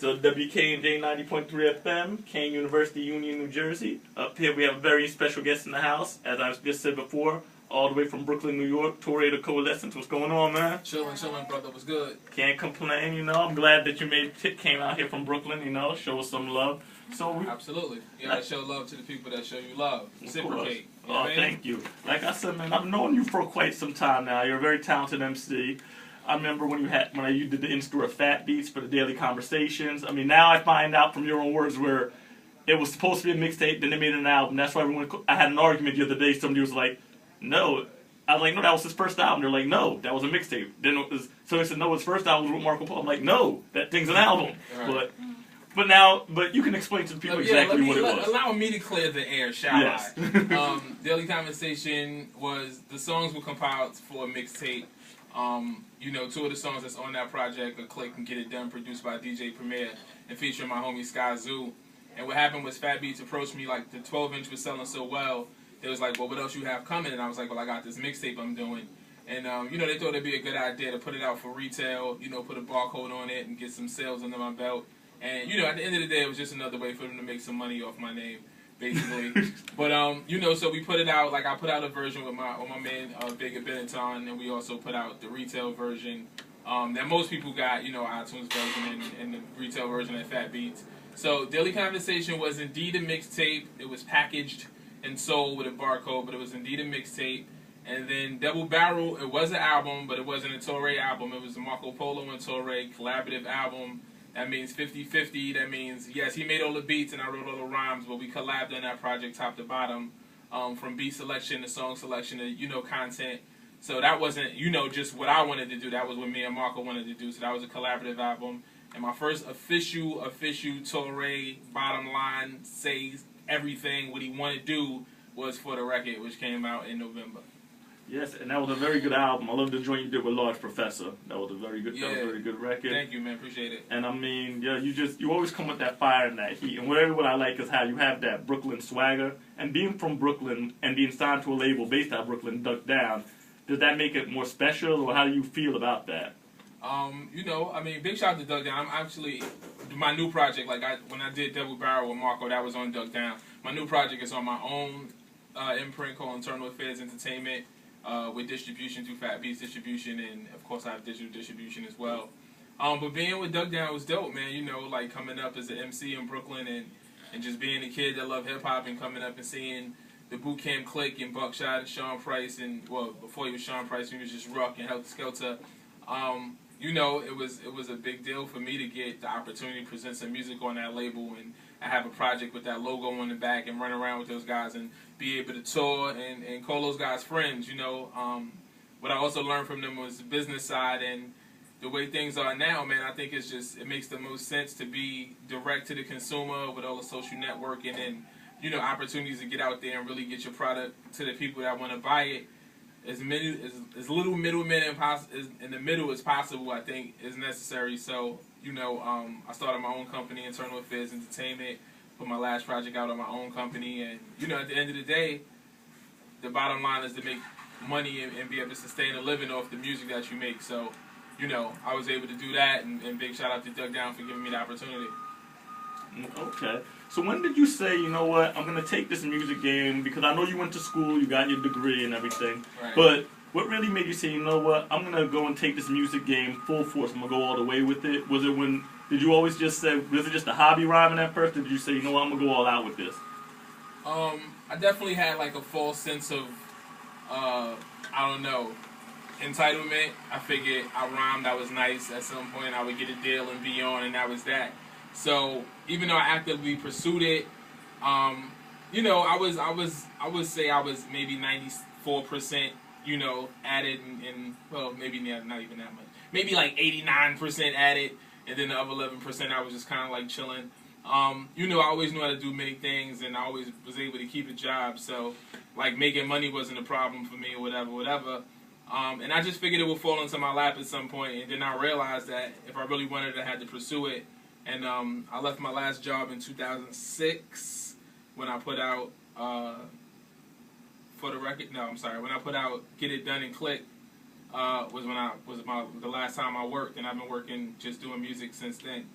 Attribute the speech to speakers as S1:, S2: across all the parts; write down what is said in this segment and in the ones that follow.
S1: to WKNJ 90.3 FM, Kane University Union, New Jersey. Up here we have a very special guest in the house, as I just said before, all the way from Brooklyn, New York, Torae the Coalescence. What's going on, man?
S2: Chillin', brother. What's good?
S1: Can't complain, you know. I'm glad that you came out here from Brooklyn, you know, show us some love.
S2: Absolutely. You gotta show love to the people that show you love. Reciprocate. You know
S1: Oh,
S2: what I mean?
S1: thank you. Like I said, man, I've known you for quite some time now. You're a very talented MC. I remember when you did the in-store Fat Beats for the Daily Conversations. I mean, now I find out from your own words where it was supposed to be a mixtape, then they made it an album. That's why I had an argument the other day. Somebody was like, no. I was like, no, that was his first album. They're like, no, that was a mixtape. So they said, no, his first album was with Marco Polo. I'm like, no, that thing's an album.
S2: Right.
S1: But you can explain to the people exactly what it was.
S2: Allow me to clear the air, shall
S1: yes.
S2: I? Daily Conversation the songs were compiled for a mixtape. You know, two of the songs that's on that project are Click and Get It Done, produced by DJ Premier and featuring my homie Sky Zoo. And what happened was Fat Beats approached me, like the 12-inch was selling so well. They was like, well, what else you have coming? And I was like, well, I got this mixtape I'm doing. And, you know, they thought it'd be a good idea to put it out for retail, you know, put a barcode on it and get some sales under my belt. And, you know, at the end of the day, it was just another way for them to make some money off my name, basically. But, you know, so we put it out, like I put out a version with my man, Big Benetton, and we also put out the retail version that most people got, you know, iTunes version and the retail version at Fat Beats. So Daily Conversation was indeed a mixtape. It was packaged and sold with a barcode, but it was indeed a mixtape. And then Double Barrel, it was an album, but it wasn't a Torae album. It was a Marco Polo and Torae collaborative album. That means 50-50. That means, yes, he made all the beats and I wrote all the rhymes, but we collabed on that project top to bottom, from beat selection to song selection to, you know, content. So that wasn't, you know, just what I wanted to do. That was what me and Marco wanted to do. So that was a collaborative album. And my first official Torae bottom line says everything what he wanted to do was For the Record, which came out in November.
S1: Yes, and that was a very good album. I love the joint you did with Large Professor. That was a very good record.
S2: Thank you, man. Appreciate it.
S1: And I mean, yeah, you always come with that fire and that heat. And what I like is how you have that Brooklyn swagger. And being from Brooklyn and being signed to a label based out of Brooklyn, Duck Down, does that make it more special, or how do you feel about that?
S2: You know, I mean, big shout out to Duck Down. I'm actually, my new project, like when I did Double Barrel with Marco, that was on Duck Down. My new project is on my own imprint called Internal Affairs Entertainment, with distribution through Fat Beats Distribution, and of course I have digital distribution as well. But being with Duck Down was dope, man. You know, like coming up as an MC in Brooklyn and just being a kid that loved hip hop and coming up and seeing the Boot Camp Clique and Buckshot and Sean Price, and well, before he was Sean Price, he was just Ruck and Helter Skelter. You know, it was a big deal for me to get the opportunity to present some music on that label, and I have a project with that logo on the back and run around with those guys and be able to tour and call those guys friends, you know. What I also learned from them was the business side, and the way things are now, man, I think it makes the most sense to be direct to the consumer with all the social networking and, you know, opportunities to get out there and really get your product to the people that want to buy it. As little middlemen in the middle as possible, I think, is necessary. So, you know, I started my own company, Internal Affairs Entertainment, put my last project out on my own company, and, you know, at the end of the day, the bottom line is to make money and be able to sustain a living off the music that you make. So, you know, I was able to do that, and big shout out to Duck Down for giving me the opportunity.
S1: Okay. So when did you say, you know what, I'm going to take this music game, because I know you went to school, you got your degree and everything,
S2: right.
S1: But what really made you say, you know what, I'm going to go and take this music game full force, I'm going to go all the way with it? Did you always just say, was it just a hobby rhyming at first, or did you say, you know what, I'm going to go all out with this?
S2: I definitely had like a false sense of, I don't know, entitlement. I figured I rhymed, I was nice, at some point I would get a deal and be on, and that was that. So even though I actively pursued it, you know, I would say I was maybe 94%, you know, at it, and well, maybe not even that much. Maybe like 89% at it, and then the other 11% I was just kind of like chilling. You know, I always knew how to do many things, and I always was able to keep a job. So, like, making money wasn't a problem for me, or whatever. And I just figured it would fall into my lap at some point, and then I realized that if I really wanted it, I had to pursue it. And I left my last job in 2006 when I put out For the Record. No, I'm sorry. When I put out Get It Done and Click was the last time I worked, and I've been working just doing music since then.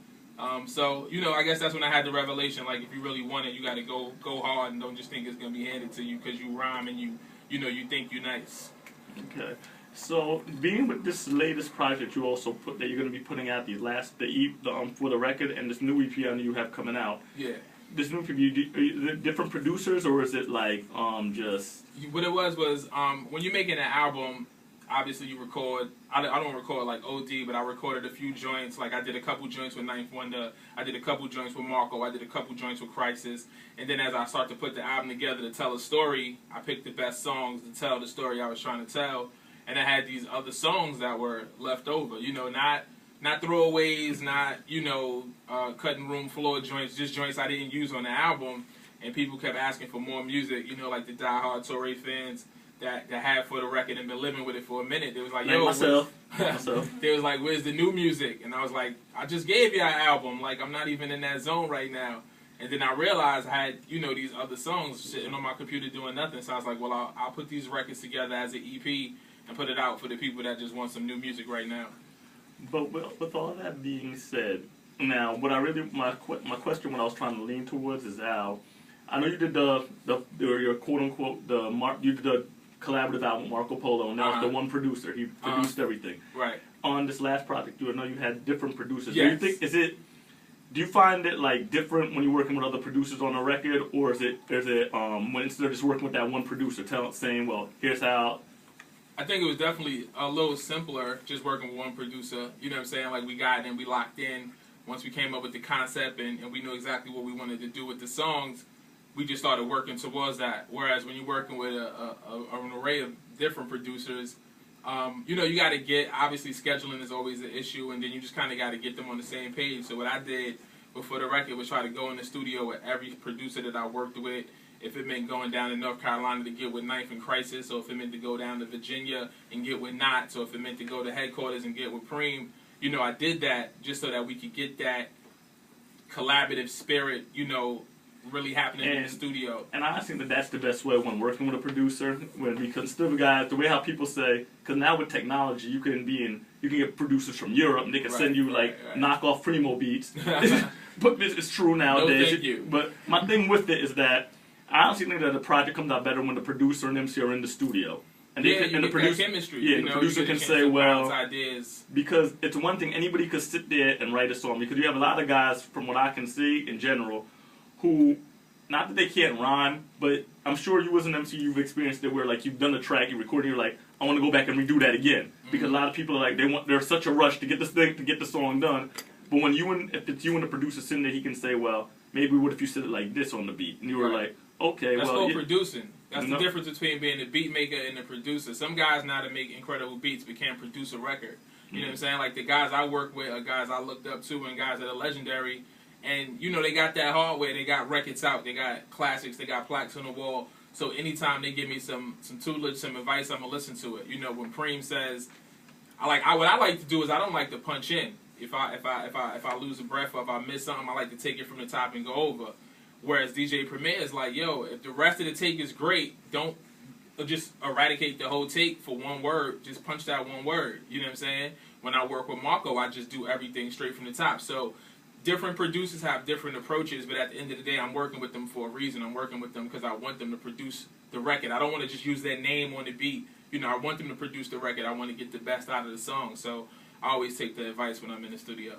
S2: So, you know, I guess that's when I had the revelation, like, if you really want it, you got to go hard and don't just think it's going to be handed to you because you rhyme and you know, you think you're nice.
S1: Okay. So, being with this latest project, you also put that you're going to be putting out for the record and this new EP I know you have coming out.
S2: Yeah.
S1: This new EP, are it different producers or is it like just?
S2: What it was when you're making an album, obviously you record. I don't record like OD, but I recorded a few joints. Like I did a couple joints with Ninth Wonder. I did a couple joints with Marco. I did a couple joints with Crisis. And then as I start to put the album together to tell a story, I picked the best songs to tell the story I was trying to tell. And I had these other songs that were left over. You know, not throwaways, not, you know, cutting room floor joints, just joints I didn't use on the album. And people kept asking for more music, you know, like the diehard Torae fans that had for the record and been living with it for a minute. They was like, yo,
S1: myself.
S2: They was like, where's the new music? And I was like, I just gave you an album. Like, I'm not even in that zone right now. And then I realized I had, you know, these other songs sitting on my computer doing nothing. So I was like, well, I'll put these records together as an EP and put it out for the people that just want some new music right now.
S1: But with all that being said, now what my question, what I was trying to lean towards is how I know you did your quote unquote you did the collaborative album with Marco Polo, and that was the one producer. He produced everything.
S2: Right.
S1: On this last project, I know you had different producers.
S2: Yes.
S1: Do you find it like different when you're working with other producers on a record, or is it when instead of just working with that one producer, saying, well, here's how?
S2: I think it was definitely a little simpler just working with one producer. You know what I'm saying? Like, we got in, we locked in. Once we came up with the concept and we knew exactly what we wanted to do with the songs, we just started working towards that. Whereas when you're working with an array of different producers, you know, you got to get, obviously scheduling is always an issue, and then you just kind of got to get them on the same page. So what I did before the record was try to go in the studio with every producer that I worked with. If it meant going down to North Carolina to get with Ninth and Crisis, or if it meant to go down to Virginia and get with Knot, so if it meant to go to headquarters and get with Preem, you know, I did that just so that we could get that collaborative spirit, you know, really happening in the studio.
S1: And I think that's the best way when working with a producer, because still guys, the way how people say, because now with technology, you can get producers from Europe and they can send you knockoff Primo beats. But it's true nowadays.
S2: No, thank you.
S1: But my thing with it is that I honestly think that the project comes out better when the producer and MC are in the studio. And
S2: the producer, chemistry.
S1: Yeah, the producer can say, well,
S2: ideas.
S1: Because it's one thing, anybody could sit there and write a song, because you have a lot of guys, from what I can see in general, who, not that they can't rhyme, but I'm sure you as an MC, you've experienced it where, like, you've done a track, you recorded, you're like, I want to go back and redo that again. Because a lot of people are like, there's such a rush to get this thing, to get the song done. But if it's you and the producer sitting there, he can say, well, maybe what if you said it like this on the beat? And you were like, okay,
S2: that's
S1: well.
S2: That's producing. That's the difference between being a beat maker and a producer. Some guys know how to make incredible beats but can't produce a record. You know what I'm saying? Like, the guys I work with are guys I looked up to and guys that are legendary. And, you know, they got that hardware. They got records out. They got classics. They got plaques on the wall. So anytime they give me some tutelage, some advice, I'm going to listen to it. You know, when Preem says, what I like to do is I don't like to punch in. If I lose a breath or if I miss something, I like to take it from the top and go over. Whereas DJ Premier is like, yo, if the rest of the take is great, don't just eradicate the whole take for one word. Just punch that one word. You know what I'm saying? When I work with Marco, I just do everything straight from the top. So different producers have different approaches, but at the end of the day, I'm working with them for a reason. I'm working with them because I want them to produce the record. I don't want to just use their name on the beat. You know, I want them to produce the record. I want to get the best out of the song. So I always take the advice when I'm in the studio.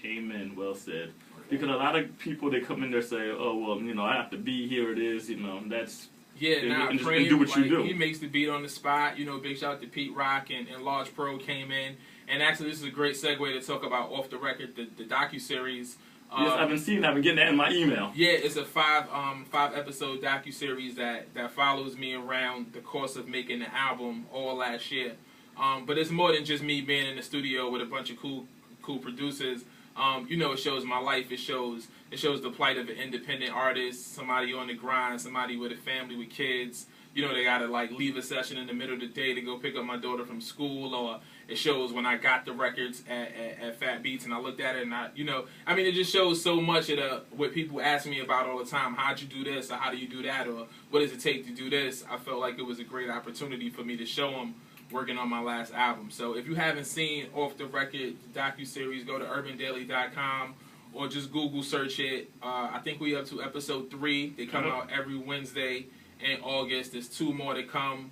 S1: Amen. Well said. Because a lot of people, they come in there and say, oh, well, you know, I have to be here, it is, you know, that's...
S2: Yeah,
S1: and
S2: Preem,
S1: do what you do.
S2: He makes the beat on the spot. You know, big shout out to Pete Rock and Large Pro came in. And actually, this is a great segue to talk about Off the Record, the docuseries.
S1: Yes, I've been seeing, I've been getting that in my email.
S2: Yeah, it's a five episode docuseries that follows me around the course of making the album all last year. But it's more than just me being in the studio with a bunch of cool producers. You know, it shows my life. It shows the plight of an independent artist, somebody on the grind, somebody with a family with kids. You know, they gotta like leave a session in the middle of the day to go pick up my daughter from school, or it shows when I got the records at Fat Beats and I looked at it and it just shows so much of what people ask me about all the time. How'd you do this, or how do you do that, or what does it take to do this? I felt like it was a great opportunity for me to show them working on my last album. So if you haven't seen Off the Record docuseries, go to urbandaily.com or just Google search it. I think we up to episode 3. They come out every Wednesday in August. There's 2 more to come.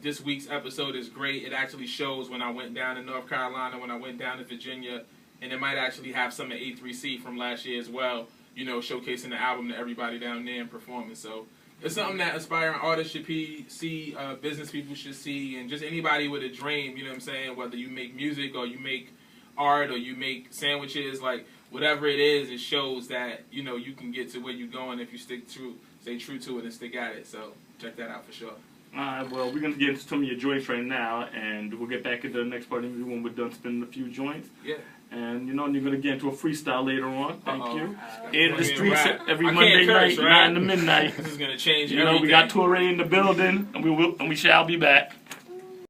S2: This week's episode is great. It actually shows when I went down to North Carolina, when I went down to Virginia, and it might actually have some of A3C from last year as well, you know, showcasing the album to everybody down there and performing. So it's something that aspiring artists should see, business people should see, and just anybody with a dream, you know what I'm saying, whether you make music or you make art or you make sandwiches, like whatever it is, it shows that, you know, you can get to where you're going if you stay true to it and stick at it. So check that out for sure.
S1: Well, we're going to get into some of your joints right now, and we'll get back into the next part of the interview when we're done spinning a few joints.
S2: Yeah.
S1: And, you know, you're going to get into a freestyle later on. Thank you. In the streets
S2: right.
S1: every Monday night,
S2: right?
S1: 9 to midnight.
S2: This is going to change
S1: You know, we got Torae in the building, and we shall be back.